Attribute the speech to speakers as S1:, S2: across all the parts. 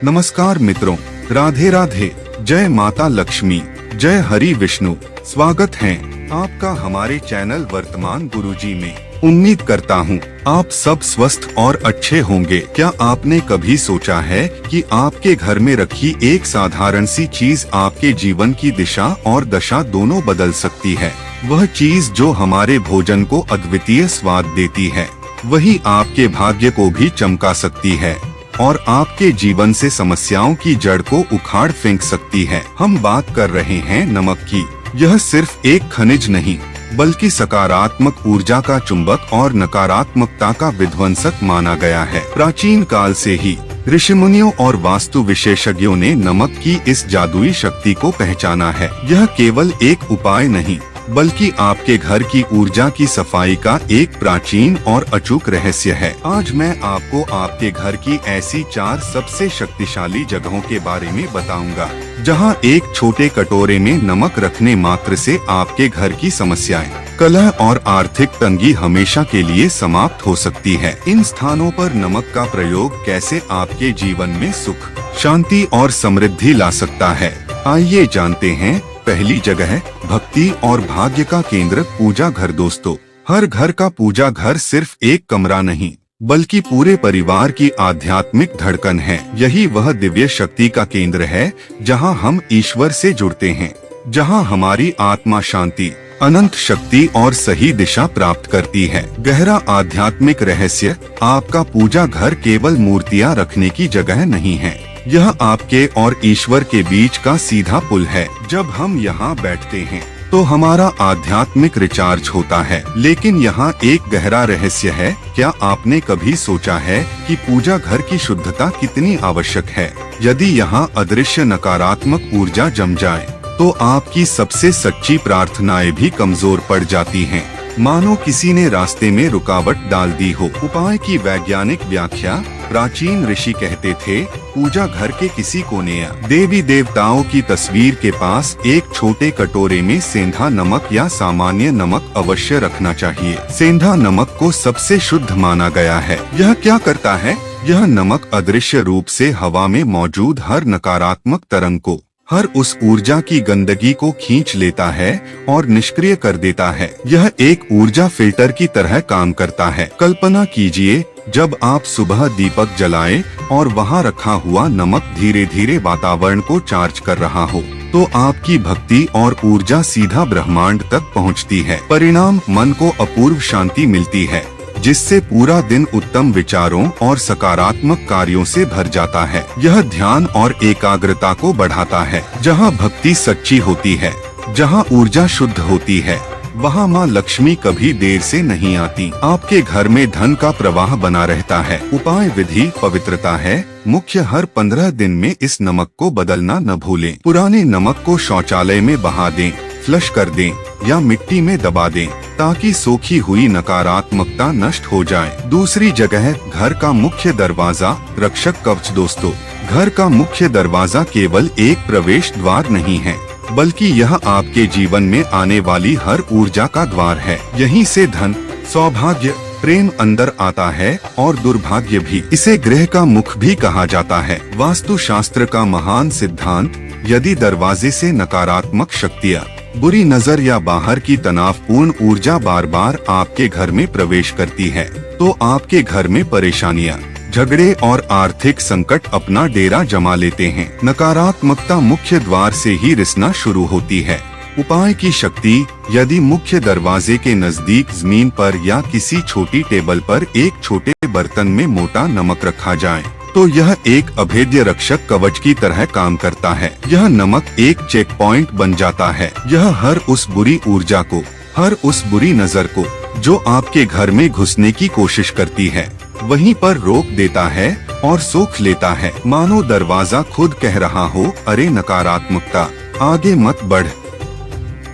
S1: नमस्कार मित्रों, राधे राधे। जय माता लक्ष्मी, जय हरि विष्णु। स्वागत है आपका हमारे चैनल वर्तमान गुरुजी में। उम्मीद करता हूँ आप सब स्वस्थ और अच्छे होंगे। क्या आपने कभी सोचा है कि आपके घर में रखी एक साधारण सी चीज आपके जीवन की दिशा और दशा दोनों बदल सकती है? वह चीज जो हमारे भोजन को अद्वितीय स्वाद देती है, वही आपके भाग्य को भी चमका सकती है और आपके जीवन से समस्याओं की जड़ को उखाड़ फेंक सकती है। हम बात कर रहे हैं नमक की। यह सिर्फ एक खनिज नहीं, बल्कि सकारात्मक ऊर्जा का चुंबक और नकारात्मकता का विध्वंसक माना गया है। प्राचीन काल से ही ऋषिमुनियों और वास्तु विशेषज्ञों ने नमक की इस जादुई शक्ति को पहचाना है। यह केवल एक उपाय नहीं, बल्कि आपके घर की ऊर्जा की सफाई का एक प्राचीन और अचूक रहस्य है। आज मैं आपको आपके घर की ऐसी 4 सबसे शक्तिशाली जगहों के बारे में बताऊंगा, जहां एक छोटे कटोरे में नमक रखने मात्र से आपके घर की समस्याएं, कलह और आर्थिक तंगी हमेशा के लिए समाप्त हो सकती है। इन स्थानों पर नमक का प्रयोग कैसे आपके जीवन में सुख, शांति और समृद्धि ला सकता है, आइए जानते हैं। पहली जगह, भक्ति और भाग्य का केंद्र, पूजा घर। दोस्तों, हर घर का पूजा घर सिर्फ एक कमरा नहीं, बल्कि पूरे परिवार की आध्यात्मिक धड़कन है। यही वह दिव्य शक्ति का केंद्र है जहां हम ईश्वर से जुड़ते हैं, जहां हमारी आत्मा शांति, अनंत शक्ति और सही दिशा प्राप्त करती है। गहरा आध्यात्मिक रहस्य, आपका पूजा घर केवल मूर्तियां रखने की जगह नहीं है, यह आपके और ईश्वर के बीच का सीधा पुल है। जब हम यहाँ बैठते हैं तो हमारा आध्यात्मिक रिचार्ज होता है। लेकिन यहाँ एक गहरा रहस्य है। क्या आपने कभी सोचा है कि पूजा घर की शुद्धता कितनी आवश्यक है? यदि यहाँ अदृश्य नकारात्मक ऊर्जा जम जाए, तो आपकी सबसे सच्ची प्रार्थनाएं भी कमजोर पड़ जाती हैं। मानो किसी ने रास्ते में रुकावट डाल दी हो। उपाय की वैज्ञानिक व्याख्या, प्राचीन ऋषि कहते थे, पूजा घर के किसी कोने या देवी देवताओं की तस्वीर के पास एक छोटे कटोरे में सेंधा नमक या सामान्य नमक अवश्य रखना चाहिए। सेंधा नमक को सबसे शुद्ध माना गया है। यह क्या करता है? यह नमक अदृश्य रूप से हवा में मौजूद हर नकारात्मक तरंग को, हर उस ऊर्जा की गंदगी को खींच लेता है और निष्क्रिय कर देता है। यह एक ऊर्जा फिल्टर की तरह काम करता है। कल्पना कीजिए, जब आप सुबह दीपक जलाएं और वहां रखा हुआ नमक धीरे धीरे वातावरण को चार्ज कर रहा हो, तो आपकी भक्ति और ऊर्जा सीधा ब्रह्मांड तक पहुंचती है। परिणाम, मन को अपूर्व शांति मिलती है, जिससे पूरा दिन उत्तम विचारों और सकारात्मक कार्यों से भर जाता है। यह ध्यान और एकाग्रता को बढ़ाता है। जहाँ भक्ति सच्ची होती है, जहाँ ऊर्जा शुद्ध होती है, वहाँ माँ लक्ष्मी कभी देर से नहीं आती। आपके घर में धन का प्रवाह बना रहता है। उपाय विधि, पवित्रता है मुख्य। हर 15 दिन में इस नमक को बदलना न भूलें। पुराने नमक को शौचालय में बहा दें, फ्लश कर दें या मिट्टी में दबा दें, ताकि सोखी हुई नकारात्मकता नष्ट हो जाए। दूसरी जगह, घर का मुख्य दरवाजा, रक्षक कवच। दोस्तों, घर का मुख्य दरवाजा केवल एक प्रवेश द्वार नहीं है, बल्कि यह आपके जीवन में आने वाली हर ऊर्जा का द्वार है। यहीं से धन, सौभाग्य, प्रेम अंदर आता है और दुर्भाग्य भी। इसे गृह का मुख भी कहा जाता है। वास्तु शास्त्र का महान सिद्धांत, यदि दरवाजे से नकारात्मक शक्तियाँ, बुरी नजर या बाहर की तनावपूर्ण ऊर्जा बार बार आपके घर में प्रवेश करती है, तो आपके घर में परेशानियां, झगड़े और आर्थिक संकट अपना डेरा जमा लेते हैं। नकारात्मकता मुख्य द्वार से ही रिसना शुरू होती है। उपाय की शक्ति, यदि मुख्य दरवाजे के नजदीक जमीन पर या किसी छोटी टेबल पर एक छोटे बर्तन में मोटा नमक रखा जाए, तो यह एक अभेद्य रक्षक कवच की तरह काम करता है। यह नमक एक चेक पॉइंट बन जाता है। यह हर उस बुरी ऊर्जा को, हर उस बुरी नजर को, जो आपके घर में घुसने की कोशिश करती है, वहीं पर रोक देता है और सोख लेता है। मानो दरवाजा खुद कह रहा हो, अरे नकारात्मकता, आगे मत बढ़,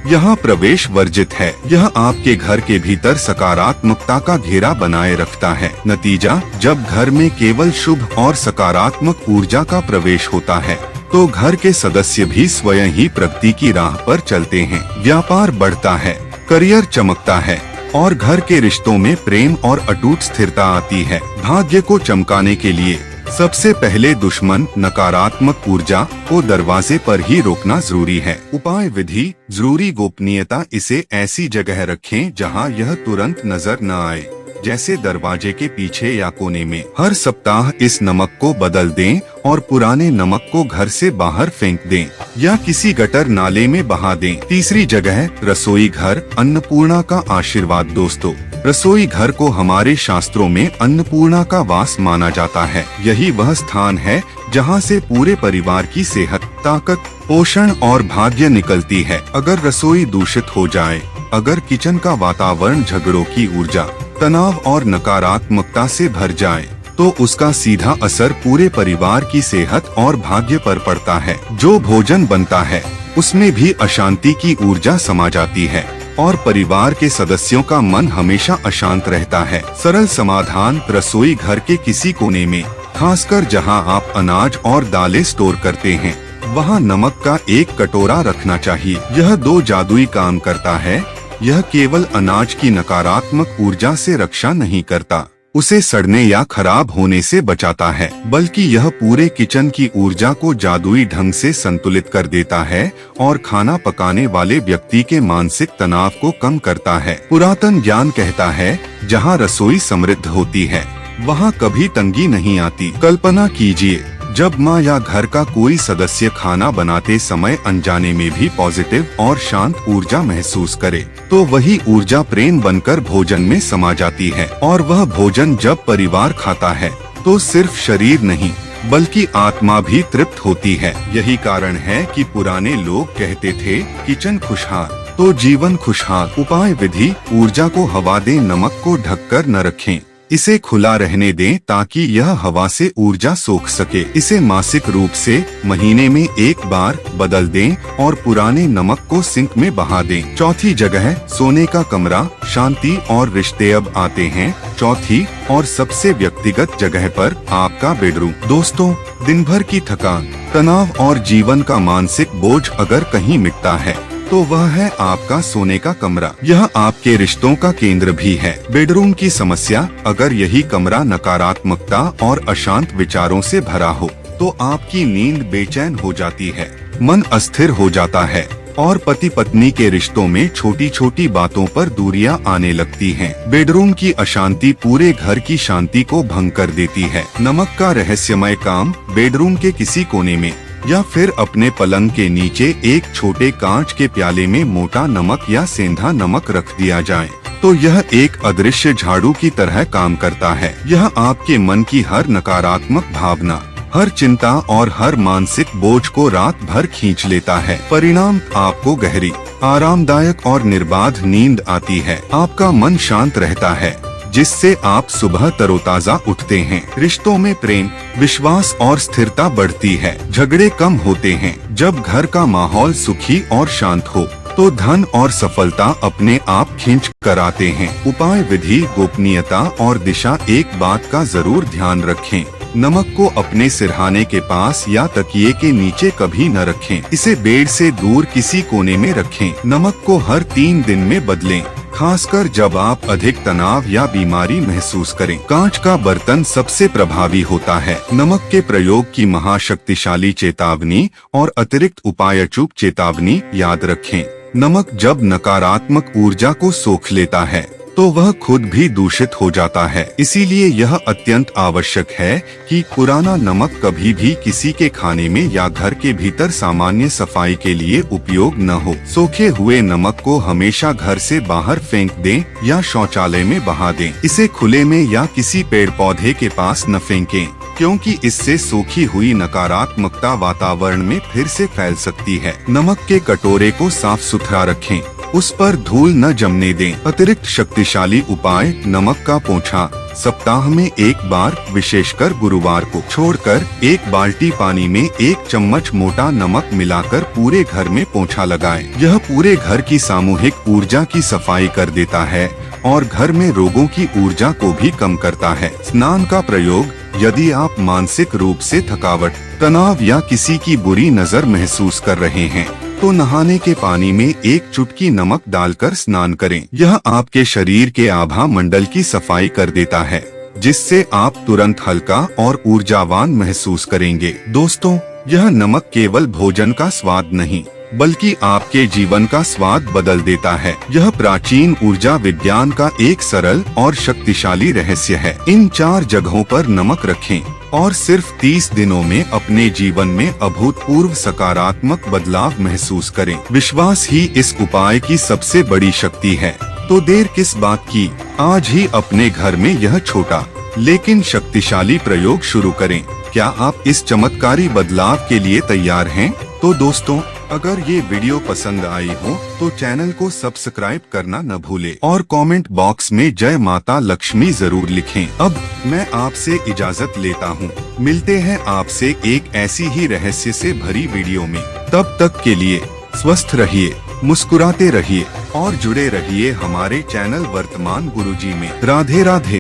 S1: यहाँ प्रवेश वर्जित है। यह आपके घर के भीतर सकारात्मकता का घेरा बनाए रखता है। नतीजा, जब घर में केवल शुभ और सकारात्मक ऊर्जा का प्रवेश होता है, तो घर के सदस्य भी स्वयं ही प्रगति की राह पर चलते हैं। व्यापार बढ़ता है, करियर चमकता है और घर के रिश्तों में प्रेम और अटूट स्थिरता आती है। भाग्य को चमकाने के लिए सबसे पहले दुश्मन नकारात्मक ऊर्जा को दरवाजे पर ही रोकना जरूरी है। उपाय विधि: जरूरी गोपनीयता, इसे ऐसी जगह रखें जहां यह तुरंत नजर न आए, जैसे दरवाजे के पीछे या कोने में। हर सप्ताह इस नमक को बदल दें और पुराने नमक को घर से बाहर फेंक दें या किसी गटर नाले में बहा दें। तीसरी जगह रसोई घर, अन्नपूर्णा का आशीर्वाद। दोस्तों, रसोई घर को हमारे शास्त्रों में अन्नपूर्णा का वास माना जाता है। यही वह स्थान है जहां से पूरे परिवार की सेहत, ताकत, पोषण और भाग्य निकलती है। अगर रसोई दूषित हो जाए, अगर किचन का वातावरण झगड़ों की ऊर्जा, तनाव और नकारात्मकता से भर जाए, तो उसका सीधा असर पूरे परिवार की सेहत और भाग्य पर पड़ता है। जो भोजन बनता है उसमें भी अशांति की ऊर्जा समा जाती है और परिवार के सदस्यों का मन हमेशा अशांत रहता है। सरल समाधान: रसोई घर के किसी कोने में, खासकर जहां आप अनाज और दालें स्टोर करते हैं, वहां नमक का एक कटोरा रखना चाहिए। यह 2 जादुई काम करता है। यह केवल अनाज की नकारात्मक ऊर्जा से रक्षा नहीं करता, उसे सड़ने या खराब होने से बचाता है, बल्कि यह पूरे किचन की ऊर्जा को जादुई ढंग से संतुलित कर देता है और खाना पकाने वाले व्यक्ति के मानसिक तनाव को कम करता है। पुरातन ज्ञान कहता है, जहां रसोई समृद्ध होती है, वहां कभी तंगी नहीं आती। कल्पना कीजिए, जब माँ या घर का कोई सदस्य खाना बनाते समय अनजाने में भी पॉजिटिव और शांत ऊर्जा महसूस करे, तो वही ऊर्जा प्रेम बनकर भोजन में समा जाती है। और वह भोजन जब परिवार खाता है, तो सिर्फ शरीर नहीं बल्कि आत्मा भी तृप्त होती है। यही कारण है कि पुराने लोग कहते थे, किचन खुशहाल तो जीवन खुशहाल। उपाय विधि: ऊर्जा को हवा दें, नमक को ढककर न रखें, इसे खुला रहने दें ताकि यह हवा से ऊर्जा सोख सके। इसे मासिक रूप से महीने में एक बार बदल दें और पुराने नमक को सिंक में बहा दें। चौथी जगह सोने का कमरा, शांति और रिश्ते। अब आते हैं चौथी और सबसे व्यक्तिगत जगह पर, आपका बेडरूम। दोस्तों, दिन भर की थकान, तनाव और जीवन का मानसिक बोझ अगर कहीं मिटता है, तो वह है आपका सोने का कमरा। यह आपके रिश्तों का केंद्र भी है। बेडरूम की समस्या: अगर यही कमरा नकारात्मकता और अशांत विचारों से भरा हो, तो आपकी नींद बेचैन हो जाती है, मन अस्थिर हो जाता है और पति पत्नी के रिश्तों में छोटी छोटी बातों पर दूरियां आने लगती हैं। बेडरूम की अशांति पूरे घर की शांति को भंग कर देती है। नमक का रहस्यमय काम: बेडरूम के किसी कोने में या फिर अपने पलंग के नीचे एक छोटे कांच के प्याले में मोटा नमक या सेंधा नमक रख दिया जाए, तो यह एक अदृश्य झाड़ू की तरह काम करता है। यह आपके मन की हर नकारात्मक भावना, हर चिंता और हर मानसिक बोझ को रात भर खींच लेता है। परिणाम: आपको गहरी, आरामदायक और निर्बाध नींद आती है। आपका मन शांत रहता है, जिससे आप सुबह तरोताजा उठते हैं। रिश्तों में प्रेम, विश्वास और स्थिरता बढ़ती है। झगड़े कम होते हैं। जब घर का माहौल सुखी और शांत हो, तो धन और सफलता अपने आप खींच कर आते हैं। उपाय विधि: गोपनीयता और दिशा। एक बात का जरूर ध्यान रखें, नमक को अपने सिरहाने के पास या तकिए के नीचे कभी न रखें। इसे बेड से दूर किसी कोने में रखें। नमक को हर 3 दिन में बदलें, खासकर जब आप अधिक तनाव या बीमारी महसूस करें। कांच का बर्तन सबसे प्रभावी होता है। नमक के प्रयोग की महाशक्तिशाली चेतावनी और अतिरिक्त उपाय: अचूक चेतावनी याद रखें, नमक जब नकारात्मक ऊर्जा को सोख लेता है, तो वह खुद भी दूषित हो जाता है। इसीलिए यह अत्यंत आवश्यक है कि पुराना नमक कभी भी किसी के खाने में या घर के भीतर सामान्य सफाई के लिए उपयोग न हो। सोखे हुए नमक को हमेशा घर से बाहर फेंक दें या शौचालय में बहा दें। इसे खुले में या किसी पेड़ पौधे के पास न फेंकें, क्योंकि इससे सोखी हुई नकारात्मकता वातावरण में फिर से फैल सकती है। नमक के कटोरे को साफ सुथरा रखें, उस पर धूल न जमने दें। अतिरिक्त शक्तिशाली उपाय: नमक का पोंछा। सप्ताह में एक बार, विशेषकर गुरुवार को छोड़कर, एक बाल्टी पानी में 1 चम्मच मोटा नमक मिलाकर पूरे घर में पोंछा लगाएं। यह पूरे घर की सामूहिक ऊर्जा की सफाई कर देता है और घर में रोगों की ऊर्जा को भी कम करता है। स्नान का प्रयोग: यदि आप मानसिक रूप से थकावट, तनाव या किसी की बुरी नजर महसूस कर रहे हैं, तो नहाने के पानी में 1 चुटकी नमक डालकर स्नान करें। यह आपके शरीर के आभा मंडल की सफाई कर देता है जिससे आप तुरंत हल्का और ऊर्जावान महसूस करेंगे। दोस्तों, यह नमक केवल भोजन का स्वाद नहीं बल्कि आपके जीवन का स्वाद बदल देता है। यह प्राचीन ऊर्जा विज्ञान का एक सरल और शक्तिशाली रहस्य है। इन 4 जगहों पर नमक रखें और सिर्फ 30 दिनों में अपने जीवन में अभूतपूर्व सकारात्मक बदलाव महसूस करें। विश्वास ही इस उपाय की सबसे बड़ी शक्ति है। तो देर किस बात की, आज ही अपने घर में यह छोटा लेकिन शक्तिशाली प्रयोग शुरू करें। क्या आप इस चमत्कारी बदलाव के लिए तैयार हैं? तो दोस्तों, अगर ये वीडियो पसंद आई हो तो चैनल को सब्सक्राइब करना न भूलें और कमेंट बॉक्स में जय माता लक्ष्मी जरूर लिखें। अब मैं आपसे इजाजत लेता हूँ। मिलते हैं आपसे एक ऐसी ही रहस्य से भरी वीडियो में। तब तक के लिए स्वस्थ रहिए, मुस्कुराते रहिए और जुड़े रहिए हमारे चैनल वर्तमान गुरुजी में। राधे राधे।